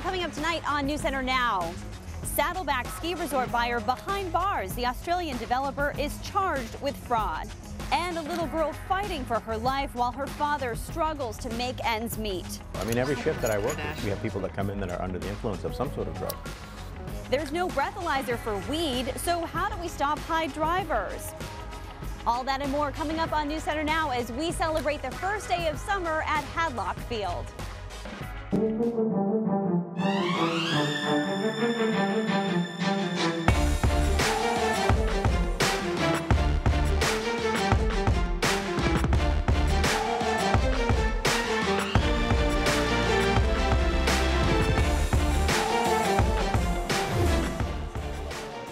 coming up tonight on News Center Now. Saddleback ski resort buyer behind bars. The Australian developer is charged with fraud. And a little girl fighting for her life while her father struggles to make ends meet. I mean, every shift that I work with, we have people that come in that are under the influence of some sort of drug. There's no breathalyzer for weed, so how do we stop high drivers? All that and more coming up on News Center Now as we celebrate the first day of summer at Hadlock Field.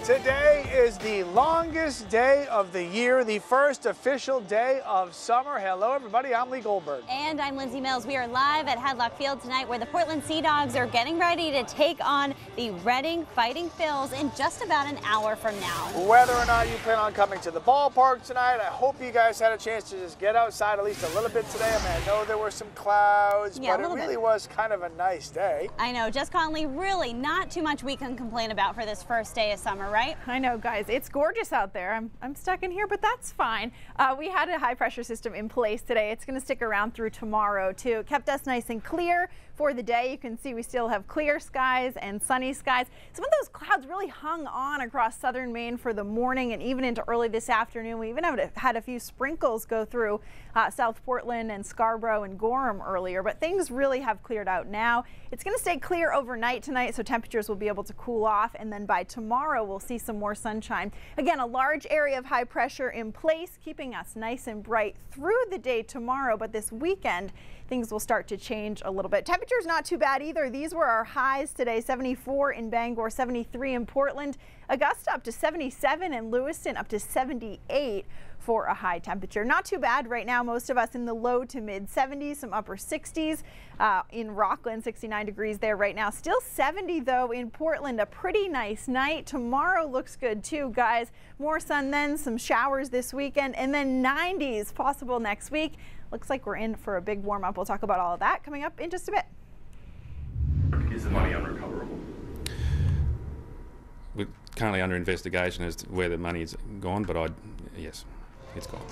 Today is the longest day of the year, the first official day of summer. Hello, everybody. I'm Lee Goldberg. And I'm Lindsay Mills. We are live at Hadlock Field tonight where the Portland Sea Dogs are getting ready to take on the Reading Fighting Phils in just about an hour from now. Whether or not you plan on coming to the ballpark tonight, I hope you guys had a chance to just get outside at least a little bit today. I mean, I know there were some clouds, but it really was kind of a nice day. I know. Jess Conley, really not too much we can complain about for this first day of summer, right? I know, guys. It's gorgeous out there. I'm stuck in here, but that's fine. We had a high pressure system in place today. It's going to stick around through tomorrow, too. It kept us nice and clear for the day. You can see we still have clear skies and sunny skies. Some of those clouds really hung on across southern Maine for the morning and even into early this afternoon. We even had a few sprinkles go through South Portland and Scarborough and Gorham earlier, but things really have cleared out now. It's going to stay clear overnight tonight, so temperatures will be able to cool off, and then by tomorrow we'll see some more sunshine. Again, a large area of high pressure in place, keeping us nice and bright through the day tomorrow, but this weekend things will start to change a little bit. Temperatures not too bad either. These were our highs today: 74 in Bangor, 73 in Portland, Augusta up to 77, and Lewiston up to 78 for a high temperature. Not too bad right now. Most of us in the low to mid 70s, some upper 60s. In Rockland, 69 degrees there right now. Still 70 though in Portland. A pretty nice night. Tomorrow looks good too, guys. More sun then, some showers this weekend, and then 90s possible next week. Looks like we're in for a big warm up. We'll talk about all of that coming up in just a bit. Is the money unrecoverable? We're currently under investigation as to where the money's gone, but yes, it's gone.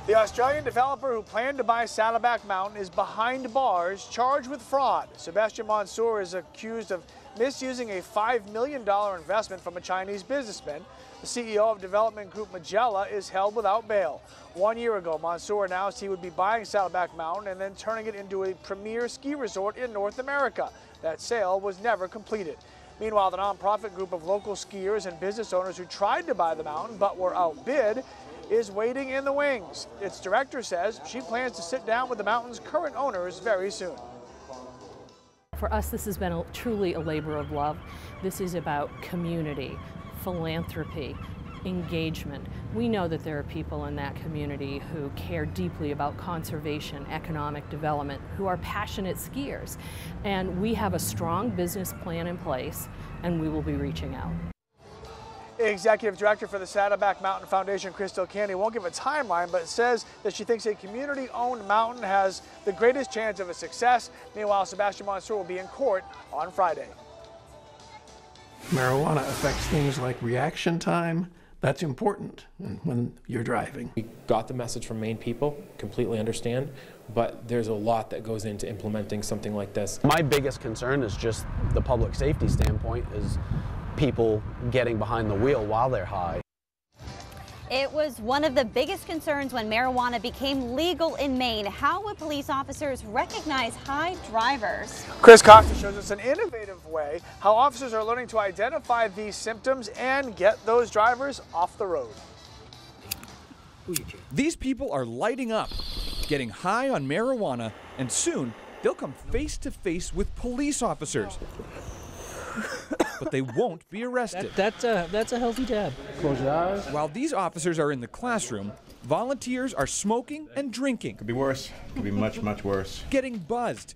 The Australian developer who planned to buy Saddleback Mountain is behind bars, charged with fraud. Sebastian Mansour is accused of misusing a $5 million investment from a Chinese businessman. The CEO of development group Magella is held without bail. 1 year ago, Mansour announced he would be buying Saddleback Mountain and then turning it into a premier ski resort in North America. That sale was never completed. Meanwhile, the nonprofit group of local skiers and business owners who tried to buy the mountain but were outbid is waiting in the wings. Its director says she plans to sit down with the mountain's current owners very soon. For us, this has been truly a labor of love. This is about community, philanthropy, engagement. We know that there are people in that community who care deeply about conservation, economic development, who are passionate skiers. And we have a strong business plan in place, and we will be reaching out. Executive Director for the Saddleback Mountain Foundation, Crystal Candy, won't give a timeline, but says that she thinks a community-owned mountain has the greatest chance of a success. Meanwhile, Sebastian Mansour will be in court on Friday. Marijuana affects things like reaction time. That's important when you're driving. We got the message from Maine people, completely understand, but there's a lot that goes into implementing something like this. My biggest concern is just the public safety standpoint, is people getting behind the wheel while they're high. It was one of the biggest concerns when marijuana became legal in Maine. How would police officers recognize high drivers? Chris Costa shows us an innovative way how officers are learning to identify these symptoms and get those drivers off the road. These people are lighting up, getting high on marijuana, and soon they'll come face to face with police officers. But they won't be arrested. That's a healthy dab. Close your eyes. While these officers are in the classroom, volunteers are smoking and drinking. Could be worse. Could be much, much worse. Getting buzzed.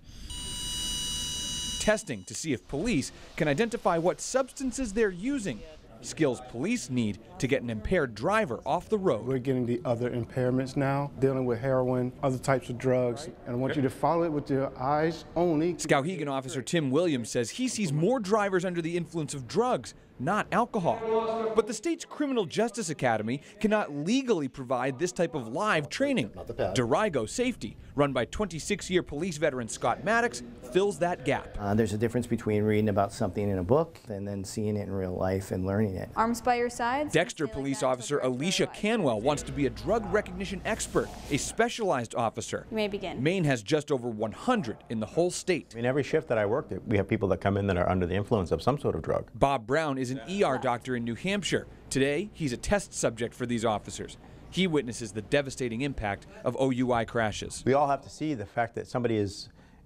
Testing to see if police can identify what substances they're using skills police need to get an impaired driver off the road. We're getting the other impairments now, dealing with heroin, other types of drugs, and I want you to follow it with your eyes only. Skowhegan officer Tim Williams says he sees more drivers under the influence of drugs, not alcohol. But the state's Criminal Justice Academy cannot legally provide this type of live training. Dorigo Safety, run by 26-year police veteran Scott Maddox, fills that gap. There's a difference between reading about something in a book and then seeing it in real life and learning it. Arms by your sides. Dexter police officer Alicia Canwell wants to be a drug recognition expert, a specialized officer. You may begin. Maine has just over 100 in the whole state. In every shift that I work, we have people that come in that are under the influence of some sort of drug. Bob Brown is an ER doctor in New Hampshire. Today, he's a test subject for these officers. He witnesses the devastating impact of OUI crashes. We all have to see the fact that somebody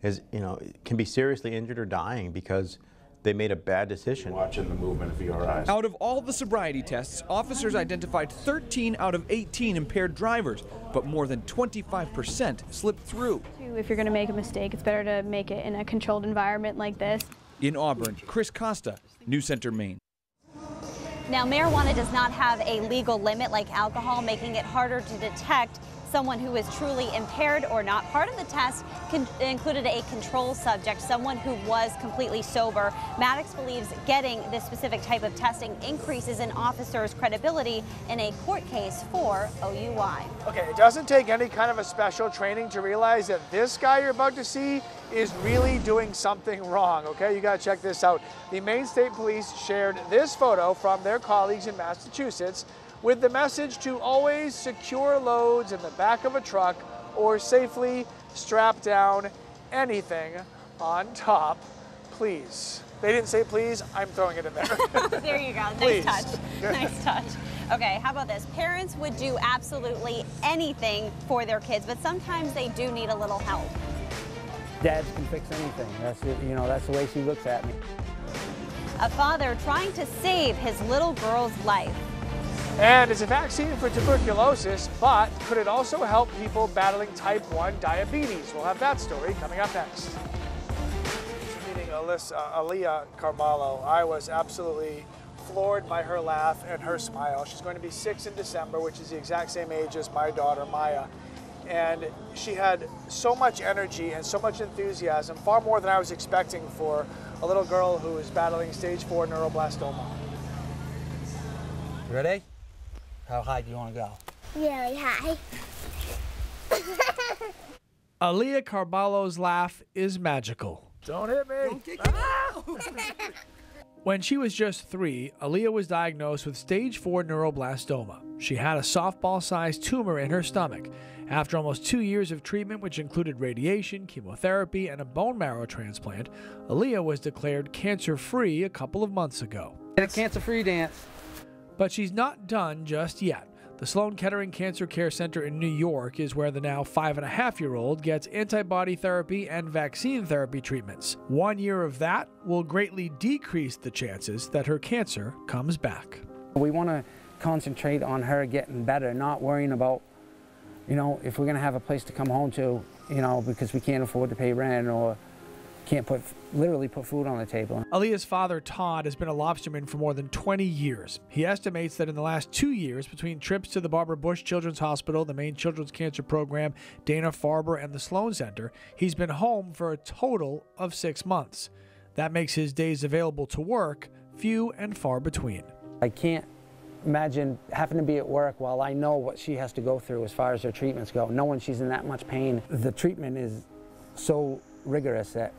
can be seriously injured or dying because they made a bad decision. Watching the movement of your eyes. Out of all the sobriety tests, officers identified 13 out of 18 impaired drivers, but more than 25% slipped through. If you're going to make a mistake, it's better to make it in a controlled environment like this. In Auburn, Chris Costa, News Center, Maine. Now, marijuana does not have a legal limit like alcohol, making it harder to detect someone who is truly impaired or not. Part of the test included a control subject, someone who was completely sober. Maddox believes getting this specific type of testing increases an officer's credibility in a court case for OUI. Okay, it doesn't take any kind of a special training to realize that this guy you're about to see is really doing something wrong, okay? You gotta check this out. The Maine State Police shared this photo from their colleagues in Massachusetts with the message to always secure loads in the back of a truck or safely strap down anything on top, please. They didn't say please, I'm throwing it in there. There you go, nice touch, nice touch. Okay, how about this? Parents would do absolutely anything for their kids, but sometimes they do need a little help. Dads can fix anything. That's it, that's the way she looks at me. A father trying to save his little girl's life. And it's a vaccine for tuberculosis, but could it also help people battling type 1 diabetes? We'll have that story coming up next. Meeting Aaliyah Carballo, I was absolutely floored by her laugh and her smile. She's going to be 6 in December, which is the exact same age as my daughter, Maya. And she had so much energy and so much enthusiasm, far more than I was expecting for a little girl who is battling stage 4 neuroblastoma. Ready? How high do you want to go? Really high. Aaliyah Carballo's laugh is magical. Don't hit me. Don't kick me. When she was just 3, Aaliyah was diagnosed with stage 4 neuroblastoma. She had a softball-sized tumor in her stomach. After almost 2 years of treatment, which included radiation, chemotherapy, and a bone marrow transplant, Aaliyah was declared cancer-free a couple of months ago. A cancer-free dance. But she's not done just yet. The Sloan Kettering Cancer Care Center in New York is where the now 5.5-year-old gets antibody therapy and vaccine therapy treatments. 1 year of that will greatly decrease the chances that her cancer comes back. We want to concentrate on her getting better, not worrying about, if we're going to have a place to come home to, because we can't afford to pay rent or can't literally put food on the table. Aaliyah's father, Todd, has been a lobsterman for more than 20 years. He estimates that in the last 2 years, between trips to the Barbara Bush Children's Hospital, the Maine Children's Cancer Program, Dana-Farber, and the Sloan Center, he's been home for a total of 6 months. That makes his days available to work few and far between. I can't imagine having to be at work while I know what she has to go through as far as her treatments go, knowing she's in that much pain. The treatment is so rigorous that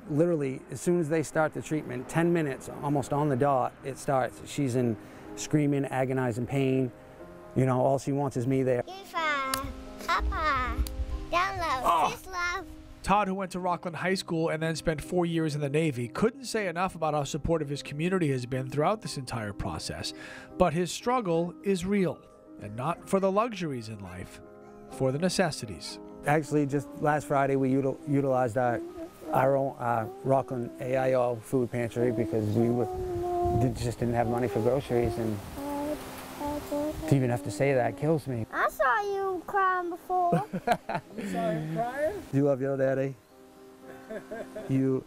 literally, as soon as they start the treatment, 10 minutes, almost on the dot, it starts. She's in screaming, agonizing pain. All she wants is me there. Papa, down low, fist love. Todd, who went to Rockland High School and then spent 4 years in the Navy, couldn't say enough about how supportive his community has been throughout this entire process. But his struggle is real, and not for the luxuries in life, for the necessities. Actually, just last Friday, we utilized our own Rockland AIO food pantry because we just didn't have money for groceries, and to even have to say that kills me. I saw you crying before. You saw him crying? Do you love your daddy? You.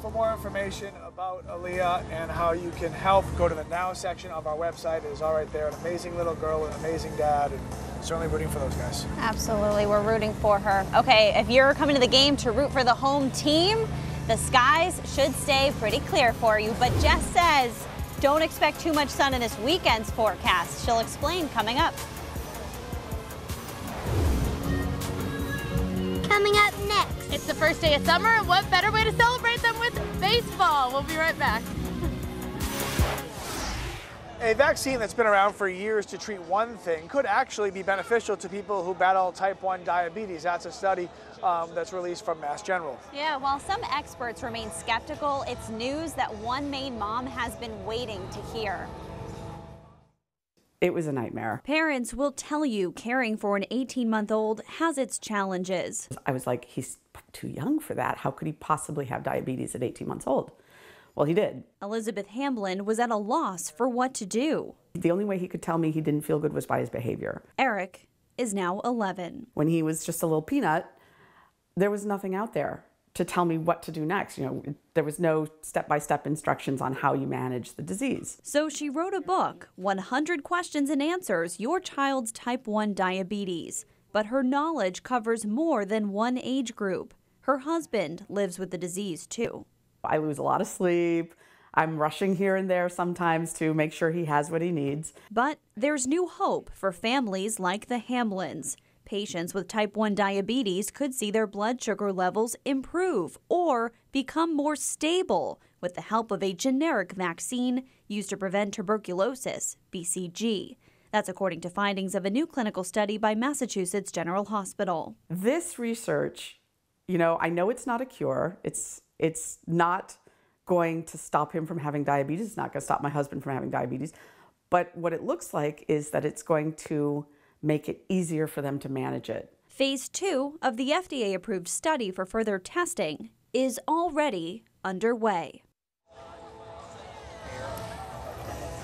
For more information about Aaliyah and how you can help, go to the Now section of our website. It is all right there. An amazing little girl, an amazing dad, and certainly rooting for those guys. Absolutely, we're rooting for her. Okay, if you're coming to the game to root for the home team, the skies should stay pretty clear for you. But Jess says, don't expect too much sun in this weekend's forecast. She'll explain coming up. Coming up next. It's the first day of summer, and what better way to celebrate than with baseball? We'll be right back. A vaccine that's been around for years to treat one thing could actually be beneficial to people who battle type 1 diabetes. That's a study that's released from Mass General. Yeah, while some experts remain skeptical, it's news that one Maine mom has been waiting to hear. It was a nightmare. Parents will tell you caring for an 18-month-old has its challenges. I was like, he's too young for that. How could he possibly have diabetes at 18 months old? Well, he did. Elizabeth Hamblin was at a loss for what to do. The only way he could tell me he didn't feel good was by his behavior. Eric is now 11. When he was just a little peanut, there was nothing out there to tell me what to do next. You know, there was no step-by-step instructions on how you manage the disease. So she wrote a book, 100 Questions and Answers, Your Child's Type 1 Diabetes. But her knowledge covers more than one age group. Her husband lives with the disease too. I lose a lot of sleep. I'm rushing here and there sometimes to make sure he has what he needs. But there's new hope for families like the Hamblins. Patients with type 1 diabetes could see their blood sugar levels improve or become more stable with the help of a generic vaccine used to prevent tuberculosis, BCG. That's according to findings of a new clinical study by Massachusetts General Hospital. This research, you know, I know it's not a cure. It's not going to stop him from having diabetes. It's not going to stop my husband from having diabetes. But what it looks like is that it's going to make it easier for them to manage it. Phase 2 of the FDA-approved study for further testing is already underway.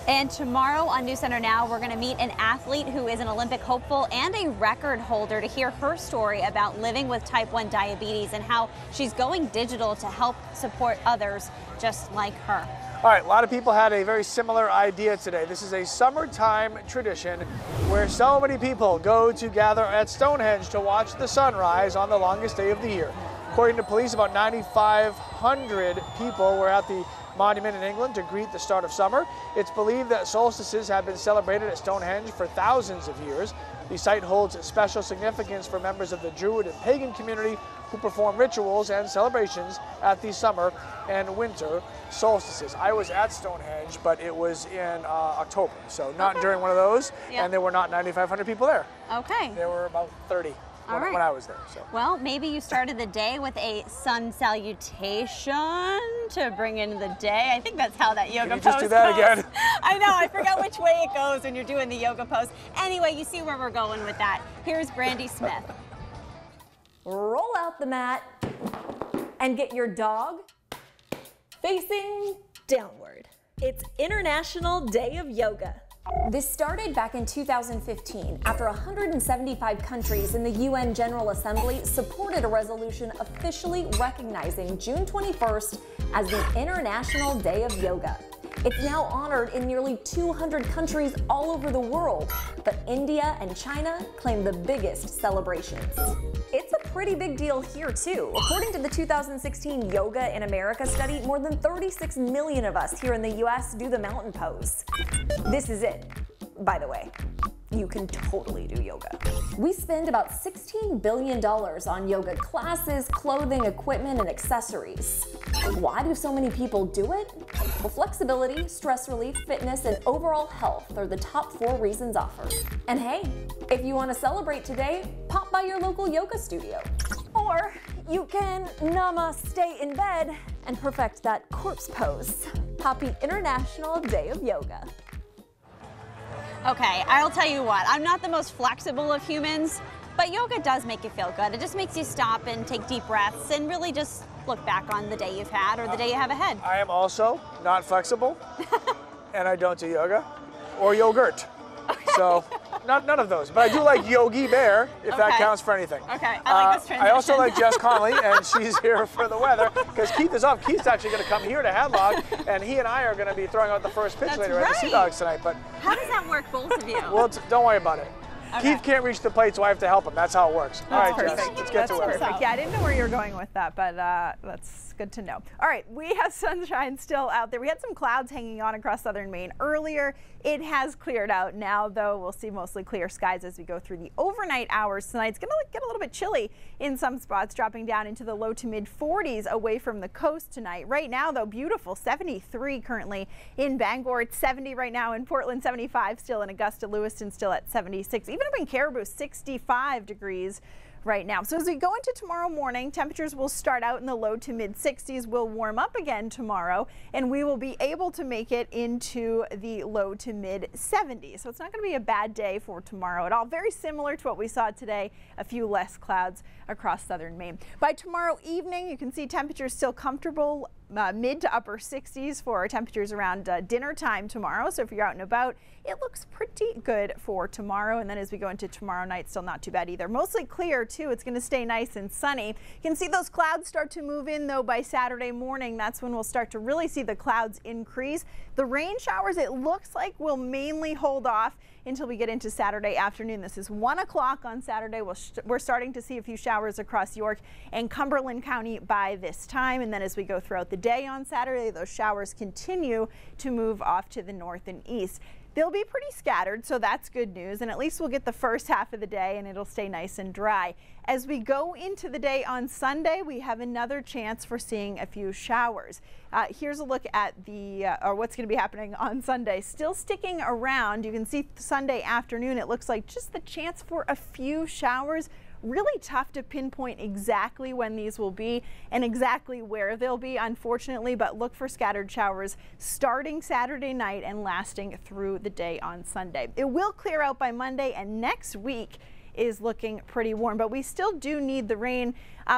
And tomorrow on News Center Now, we're going to meet an athlete who is an Olympic hopeful and a record holder to hear her story about living with type 1 diabetes and how she's going digital to help support others just like her. All right, a lot of people had a very similar idea today. This is a summertime tradition where so many people go to gather at Stonehenge to watch the sunrise on the longest day of the year. According to police, about 9,500 people were at the monument in England to greet the start of summer. It's believed that solstices have been celebrated at Stonehenge for thousands of years. The site holds special significance for members of the Druid and pagan community who perform rituals and celebrations at the summer and winter solstices. I was at Stonehenge, but it was in October, so not during one of those, and there were not 9,500 people there. Okay. There were about 30 when I was there. So. Well, maybe you started the day with a sun salutation to bring in the day. I think that's how that yoga pose goes. Just do that again? I know, I forgot which way it goes when you're doing the yoga pose. Anyway, you see where we're going with that. Here's Brandy Smith. Roll out the mat and get your dog facing downward. It's International Day of Yoga. This started back in 2015 after 175 countries in the UN General Assembly supported a resolution officially recognizing June 21st as the International Day of Yoga. It's now honored in nearly 200 countries all over the world, but India and China claim the biggest celebrations. It's a pretty big deal here too. According to the 2016 Yoga in America study, more than 36 million of us here in the US do the mountain pose. This is it, by the way. You can totally do yoga. We spend about $16 billion on yoga classes, clothing, equipment, and accessories. Why do so many people do it? Well, flexibility, stress relief, fitness, and overall health are the top 4 reasons offered. And hey, if you want to celebrate today, pop by your local yoga studio. Or you can namaste in bed and perfect that corpse pose. Happy International Day of Yoga. Okay, I'll tell you what, I'm not the most flexible of humans, but yoga does make you feel good. It just makes you stop and take deep breaths and really just look back on the day you've had or the day you have ahead. I am also not flexible, and I don't do yoga or yogurt. So none of those. But I do like Yogi Bear, if that counts for anything. Okay, I like this transition. I also like Jess Connolly, and she's here for the weather because Keith is off. Keith's actually going to come here to Hadlock, and he and I are going to be throwing out the first pitch later at the Sea Dogs tonight. But how does that work, both of you? Well, don't worry about it. Okay. Keith can't reach the plate, so I have to help him. That's how it works. All right, Jess, let's get to it. Perfect. Yeah, I didn't know where you were going with that, but that's good to know. All right, we have sunshine still out there. We had some clouds hanging on across southern Maine earlier. It has cleared out now, though. We'll see mostly clear skies as we go through the overnight hours tonight. It's going to get a little bit chilly in some spots, dropping down into the low to mid 40s away from the coast tonight. Right now, though, beautiful 73 currently in Bangor. It's 70 right now in Portland, 75 still in Augusta. Lewiston still at 76. Even up in Caribou, 65 degrees right now. So as we go into tomorrow morning, temperatures will start out in the low to mid 60s. We'll warm up again tomorrow, and we will be able to make it into the low to mid 70s. So it's not going to be a bad day for tomorrow at all. Very similar to what we saw today, a few less clouds across southern Maine. By tomorrow evening, you can see temperatures still comfortable, mid to upper 60s for our temperatures around dinner time tomorrow. So if you're out and about, it looks pretty good for tomorrow. And then as we go into tomorrow night, still not too bad either. Mostly clear too. It's going to stay nice and sunny. You can see those clouds start to move in though by Saturday morning. That's when we'll start to really see the clouds increase. The rain showers, it looks like, will mainly hold off until we get into Saturday afternoon. This is 1 o'clock on Saturday. We're starting to see a few showers across York and Cumberland County by this time. And then as we go throughout the day on Saturday, those showers continue to move off to the north and east. They'll be pretty scattered, so that's good news, and at least we'll get the first half of the day and it'll stay nice and dry. As we go into the day on Sunday, we have another chance for seeing a few showers. Here's a look at what's going to be happening on Sunday. Still sticking around. You can see Sunday afternoon, it looks like just the chance for a few showers. Really tough to pinpoint exactly when these will be and exactly where they'll be, unfortunately, but look for scattered showers starting Saturday night and lasting through the day on Sunday. It will clear out by Monday, and next week is looking pretty warm, but we still do need the rain.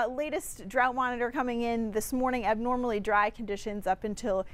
Latest drought monitor coming in this morning, abnormally dry conditions up into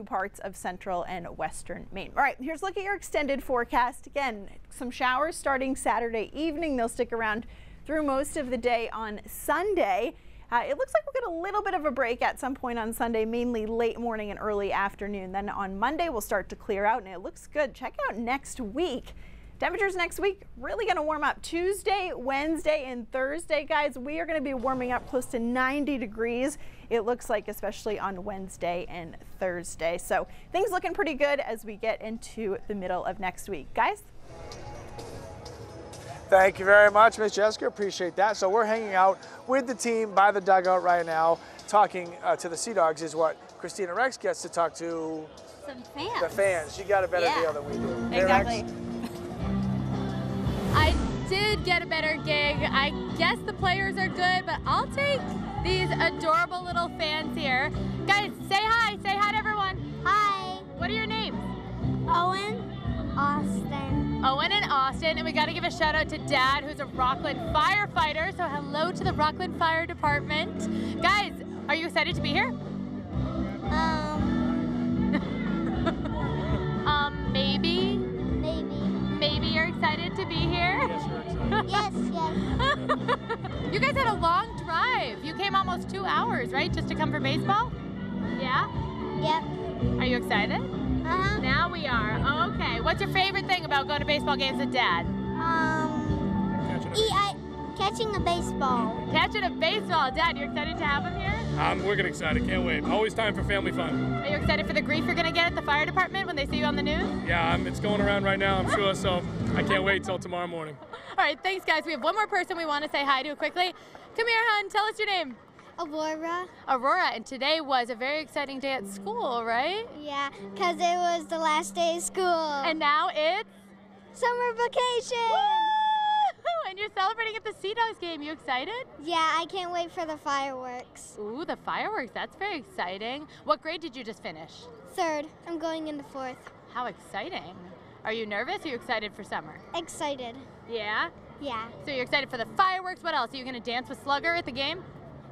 parts of central and western Maine. All right, here's a look at your extended forecast. Again, some showers starting Saturday evening. They'll stick around through most of the day on Sunday. It looks like we'll get a little bit of a break at some point on Sunday, mainly late morning and early afternoon. Then on Monday, we'll start to clear out, and it looks good. Check out next week. Temperatures next week really going to warm up. Tuesday, Wednesday, and Thursday, guys, we are going to be warming up close to 90 degrees. It looks like, especially on Wednesday and Thursday. So things looking pretty good as we get into the middle of next week. Guys? Thank you very much, Miss Jessica. Appreciate that. So we're hanging out with the team by the dugout right now. Talking to the Sea Dogs is what Christina Rex gets to talk to some fans. The fans. She got a better deal than we do. Exactly. I did get a better gig. I guess the players are good, but I'll take these adorable little fans here. Guys, say hi. Say hi to everyone. Hi. What are your names? Owen, Austin. Owen and Austin. And we got to give a shout out to Dad, who's a Rockland firefighter. So hello to the Rockland Fire Department. Guys, are you excited to be here? Maybe. Maybe you're excited to be here? Yes, you're excited. Yes. You guys had a long drive. You came almost 2 hours, right? Just to come for baseball? Yeah? Yep. Are you excited? Uh-huh. Now we are. Okay. What's your favorite thing about going to baseball games with Dad? Catching a baseball. Catching a baseball. Dad, you're excited to have him here? We're getting excited. Can't wait. Always time for family fun. Are you excited for the grief you're going to get at the fire department when they see you on the news? Yeah, it's going around right now, I'm sure, so I can't wait till tomorrow morning. All right, thanks, guys. We have one more person we want to say hi to quickly. Come here, hon. Tell us your name. Aurora. Aurora, and today was a very exciting day at school, right? Yeah, because it was the last day of school. And now it's? Summer vacation. Woo! And you're celebrating at the Sea Dogs game. You excited? Yeah, I can't wait for the fireworks. Ooh, the fireworks. That's very exciting. What grade did you just finish? 3rd. I'm going into 4th. How exciting. Are you nervous or are you excited for summer? Excited. Yeah? Yeah. So you're excited for the fireworks. What else? Are you going to dance with Slugger at the game?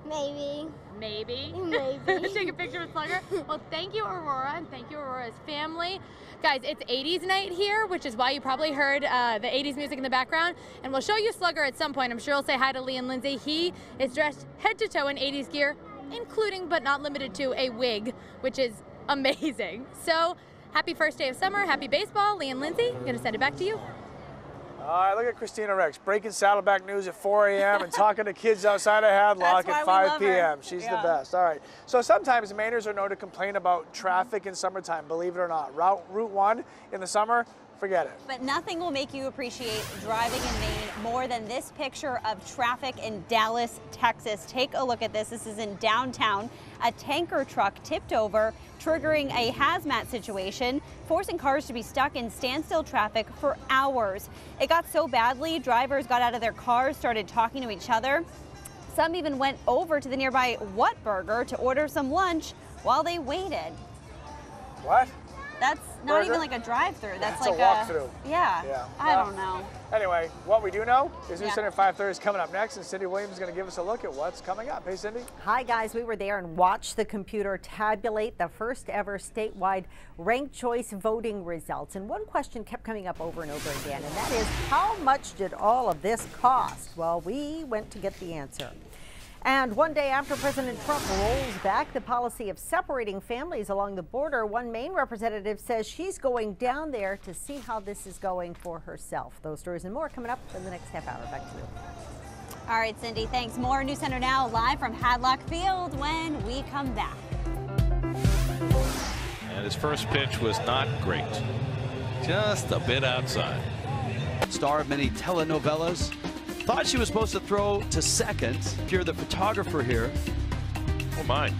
Maybe. Maybe. Maybe. Take a picture with Slugger. Well, thank you, Aurora, and thank you, Aurora's family. Guys, it's 80s night here, which is why you probably heard the 80s music in the background. And we'll show you Slugger at some point. I'm sure he'll say hi to Lee and Lindsay. He is dressed head to toe in 80s gear, including but not limited to a wig, which is amazing. So, happy first day of summer. Happy baseball. Lee and Lindsay, I'm going to send it back to you. All right, look at Christina Rex, breaking Saddleback news at 4 a.m. and talking to kids outside of Hadlock at 5 p.m. She's the best. All right. So sometimes Mainers are known to complain about traffic in summertime, believe it or not. Route 1 in the summer, forget it. But nothing will make you appreciate driving in Maine more than this picture of traffic in Dallas, Texas. Take a look at this. This is in downtown. A tanker truck tipped over, triggering a hazmat situation, forcing cars to be stuck in standstill traffic for hours. It got so badly, drivers got out of their cars, started talking to each other. Some even went over to the nearby Whataburger to order some lunch while they waited. What? That's not Burger? even like a drive-through. That's a like walk-through. Yeah. I don't know. Anyway, what we do know is News Center 5:30 is coming up next, and Cindy Williams is going to give us a look at what's coming up. Hey, Cindy. Hi, guys. We were there and watched the computer tabulate the first ever statewide ranked choice voting results. And one question kept coming up over and over again, and that is, how much did all of this cost? Well, we went to get the answer. And one day after President Trump rolls back the policy of separating families along the border, one Maine representative says she's going down there to see how this is going for herself. Those stories and more coming up in the next half hour. Back to you. All right, Cindy, thanks. More News Center Now live from Hadlock Field when we come back. And his first pitch was not great. Just a bit outside. Star of many telenovelas. Thought she was supposed to throw to second. If you're the photographer here. Oh, my.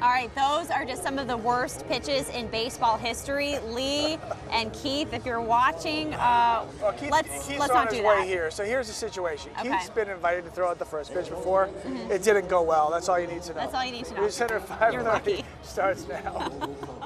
All right, those are just some of the worst pitches in baseball history. Lee and Keith, if you're watching, let's not do that. Here. So here's the situation. Okay. Keith's been invited to throw out the first pitch before. It didn't go well. That's all you need to know. That's all you need to know. News Center 5:30 starts now.